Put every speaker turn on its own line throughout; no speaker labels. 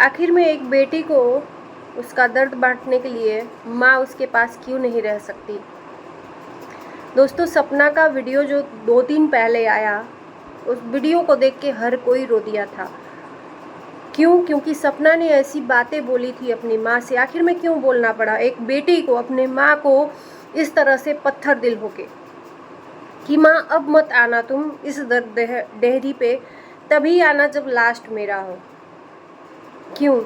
आखिर में एक बेटी को उसका दर्द बांटने के लिए माँ उसके पास क्यों नहीं रह सकती। दोस्तों, सपना का वीडियो जो 2 दिन पहले आया, उस वीडियो को देख के हर कोई रो दिया था। क्यों? क्योंकि सपना ने ऐसी बातें बोली थी अपनी माँ से। आखिर में क्यों बोलना पड़ा एक बेटी को, अपने माँ को इस तरह से पत्थर दिल होके कि माँ अब मत आना तुम इस दर्द डेहरी पे, तभी आना जब लास्ट मेरा हो। क्यों?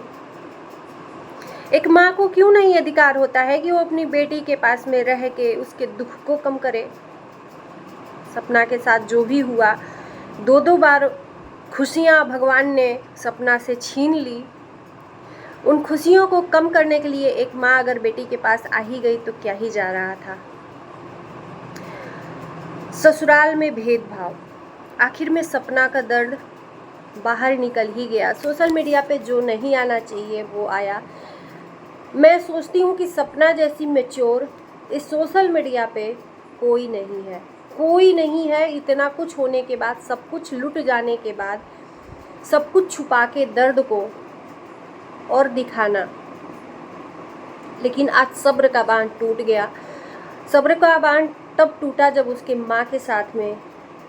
एक माँ को क्यों नहीं अधिकार होता है कि वो अपनी बेटी के पास में रह के उसके दुख को कम करे। सपना के साथ जो भी हुआ, 2 बार खुशियाँ भगवान ने सपना से छीन ली। उन खुशियों को कम करने के लिए एक माँ अगर बेटी के पास आ ही गई तो क्या ही जा रहा था। ससुराल में भेदभाव, आखिर में सपना का दर्द बाहर निकल ही गया। सोशल मीडिया पे जो नहीं आना चाहिए वो आया। मैं सोचती हूँ कि सपना जैसी मैच्योर इस सोशल मीडिया पे कोई नहीं है, कोई नहीं है। इतना कुछ होने के बाद, सब कुछ लुट जाने के बाद, सब कुछ छुपा के दर्द को और दिखाना। लेकिन आज सब्र का बांध टूट गया। सब्र का बांध तब टूटा जब उसके माँ के साथ में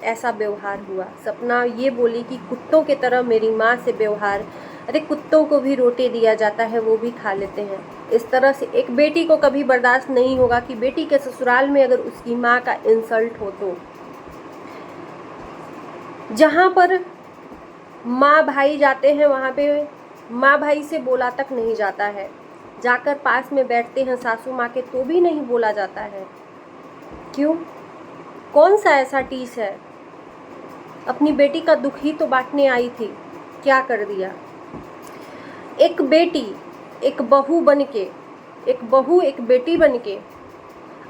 ऐसा व्यवहार हुआ। सपना ये बोली कि कुत्तों की तरह मेरी माँ से व्यवहार। अरे कुत्तों को भी रोटी दिया जाता है, वो भी खा लेते हैं। इस तरह से एक बेटी को कभी बर्दाश्त नहीं होगा कि बेटी के ससुराल में अगर उसकी माँ का इंसल्ट हो तो। जहाँ पर माँ भाई जाते हैं वहाँ पे माँ भाई से बोला तक नहीं जाता है। जाकर पास में बैठते हैं सासू माँ के तो भी नहीं बोला जाता है। क्यों? कौन सा ऐसा टीस है? अपनी बेटी का दुख ही तो बांटने आई थी, क्या कर दिया। एक बेटी, एक बहू बनके, एक बेटी बनके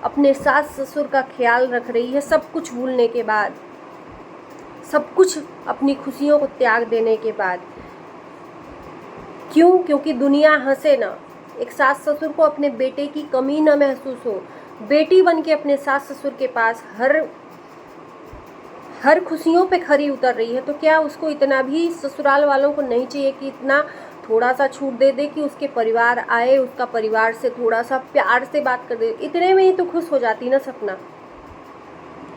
अपने सास ससुर का ख्याल रख रही है, सब कुछ भूलने के बाद, सब कुछ अपनी खुशियों को त्याग देने के बाद। क्यों? क्योंकि दुनिया हंसे ना, एक सास ससुर को अपने बेटे की कमी न महसूस हो। बेटी बनके अपने सास ससुर के पास हर खुशियों पे खरी उतर रही है, तो क्या उसको इतना भी ससुराल वालों को नहीं चाहिए कि इतना थोड़ा सा छूट दे दे कि उसके परिवार आए, उसका परिवार से थोड़ा सा प्यार से बात कर दे। इतने में ही तो खुश हो जाती ना सपना,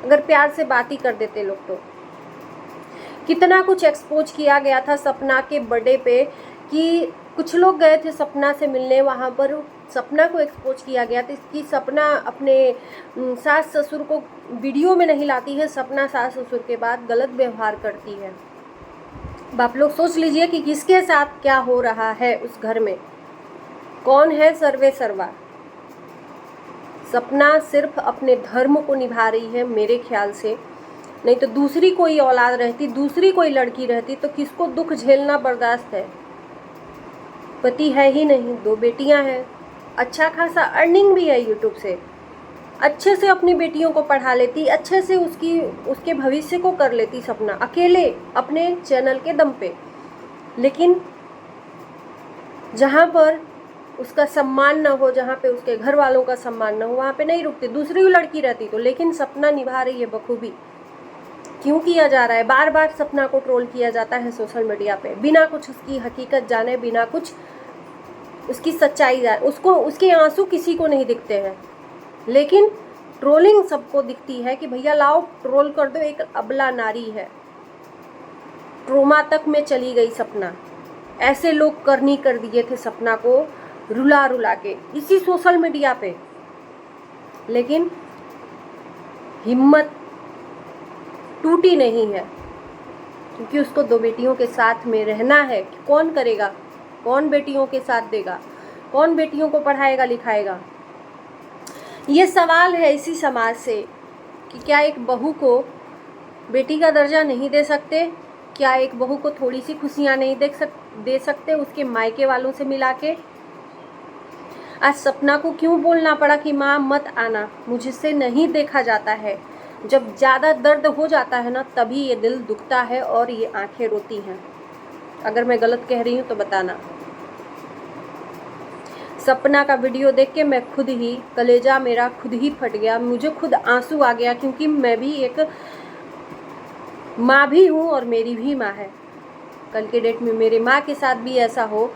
अगर प्यार से बात ही कर देते लोग तो। कितना कुछ एक्सपोज किया गया था सपना के बर्थडे पे कि कुछ लोग गए थे सपना से मिलने, वहाँ पर सपना को एक्सपोज किया गया था कि सपना अपने सास ससुर को वीडियो में नहीं लाती है, सपना सास ससुर के बाद गलत व्यवहार करती है। अब आप लोग सोच लीजिए कि किसके साथ क्या हो रहा है उस घर में, कौन है सर्वे सर्वा। सपना सिर्फ अपने धर्म को निभा रही है मेरे ख्याल से, नहीं तो दूसरी कोई औलाद रहती, दूसरी कोई लड़की रहती तो किसको दुख झेलना बर्दाश्त है। पति है ही नहीं, 2 बेटियां हैं, अच्छा खासा अर्निंग भी है यूट्यूब से, अच्छे से अपनी बेटियों को पढ़ा लेती, अच्छे से उसके भविष्य को कर लेती सपना अकेले अपने चैनल के दम पे। लेकिन जहाँ पर उसका सम्मान न हो, जहाँ पे उसके घर वालों का सम्मान न हो, वहाँ पे नहीं रुकती। दूसरी लड़की रहती तो, लेकिन सपना निभा रही है बखूबी। क्यों किया जा रहा है? बार बार सपना को ट्रोल किया जाता है सोशल मीडिया पे, बिना कुछ उसकी हकीकत जाने, बिना कुछ उसकी सच्चाई जाने। उसको उसके आंसू किसी को नहीं दिखते हैं, लेकिन ट्रोलिंग सबको दिखती है कि भैया लाओ ट्रोल कर दो। एक अबला नारी है, ट्रोमा तक में चली गई सपना। ऐसे लोग करनी कर दिए थे सपना को रुला रुला के इसी सोशल मीडिया पे, लेकिन हिम्मत टूटी नहीं है, क्योंकि उसको 2 बेटियों के साथ में रहना है। कौन करेगा? कौन बेटियों के साथ देगा? कौन बेटियों को पढ़ाएगा लिखाएगा? ये सवाल है इसी समाज से कि क्या एक बहू को बेटी का दर्जा नहीं दे सकते? क्या एक बहू को थोड़ी सी खुशियाँ नहीं दे सकते उसके मायके वालों से मिला के? आज सपना को क्यों बोलना पड़ा कि माँ मत आना, मुझसे नहीं देखा जाता है। जब ज़्यादा दर्द हो जाता है ना, तभी ये दिल दुखता है और ये आंखें रोती हैं। अगर मैं गलत कह रही हूँ तो बताना। सपना का वीडियो देख के मैं खुद ही, कलेजा मेरा खुद ही फट गया, मुझे खुद आंसू आ गया, क्योंकि मैं भी एक माँ भी हूँ और मेरी भी माँ है। कल के डेट में मेरी माँ के साथ भी ऐसा हो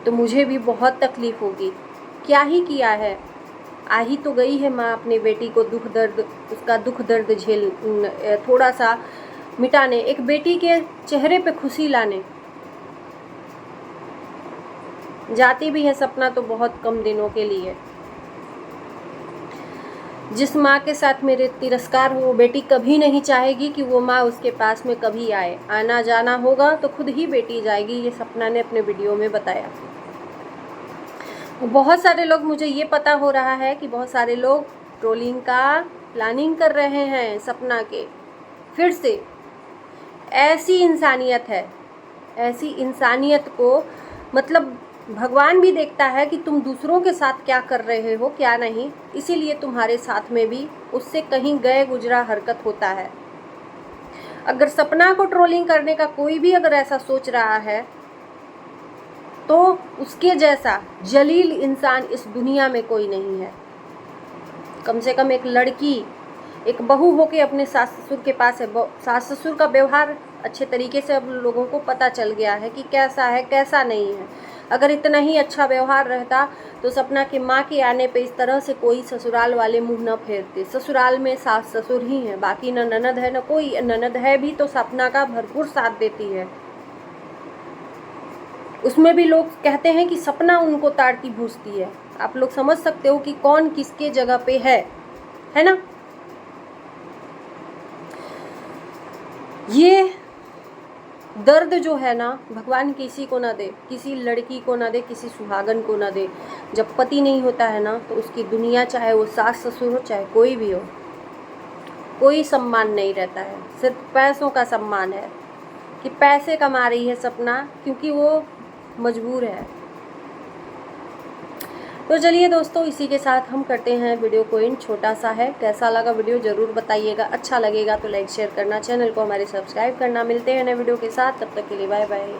तो मुझे भी बहुत तकलीफ़ होगी। क्या ही किया है, आ ही तो गई है माँ अपनी बेटी को उसका दुख दर्द झेल थोड़ा सा मिटाने, एक बेटी के चेहरे पे खुशी लाने। जाती भी है सपना तो बहुत कम दिनों के लिए। जिस माँ के साथ मेरे तिरस्कार हो, बेटी कभी नहीं चाहेगी कि वो माँ उसके पास में कभी आए। आना जाना होगा तो खुद ही बेटी जाएगी, ये सपना ने अपने वीडियो में बताया। बहुत सारे लोग, मुझे ये पता हो रहा है कि बहुत सारे लोग ट्रोलिंग का प्लानिंग कर रहे हैं सपना के। फिर से ऐसी इंसानियत है, ऐसी इंसानियत को मतलब भगवान भी देखता है कि तुम दूसरों के साथ क्या कर रहे हो क्या नहीं, इसीलिए तुम्हारे साथ में भी उससे कहीं गए गुजरा हरकत होता है। अगर सपना को ट्रोलिंग करने का कोई भी अगर ऐसा सोच रहा है तो उसके जैसा जलील इंसान इस दुनिया में कोई नहीं है। कम से कम एक लड़की, एक बहू होके अपने सास ससुर के पास है। सास ससुर का व्यवहार अच्छे तरीके से अब लोगों को पता चल गया है कि कैसा है कैसा नहीं है। अगर इतना ही अच्छा व्यवहार रहता तो सपना की माँ के आने पे इस तरह से कोई ससुराल वाले मुंह न फेरते। ससुराल में सास ससुर ही हैं, बाकी न ननद है न कोई। ननद है भी तो सपना का भरपूर साथ देती है। उसमें भी लोग कहते हैं कि सपना उनको ताड़ती भूसती है। आप लोग समझ सकते हो कि कौन किसके जगह पे है ना। ये दर्द जो है ना, भगवान किसी को ना दे, किसी लड़की को ना दे, किसी सुहागन को ना दे। जब पति नहीं होता है ना तो उसकी दुनिया, चाहे वो सास ससुर हो चाहे कोई भी हो, कोई सम्मान नहीं रहता है। सिर्फ पैसों का सम्मान है कि पैसे कमा रही है सपना, क्योंकि वो मजबूर है। तो चलिए दोस्तों, इसी के साथ हम करते हैं वीडियो को एंड। छोटा सा है, कैसा लगा वीडियो ज़रूर बताइएगा। अच्छा लगेगा तो लाइक शेयर करना, चैनल को हमारे सब्सक्राइब करना। मिलते हैं नए वीडियो के साथ, तब तक के लिए बाय बाय।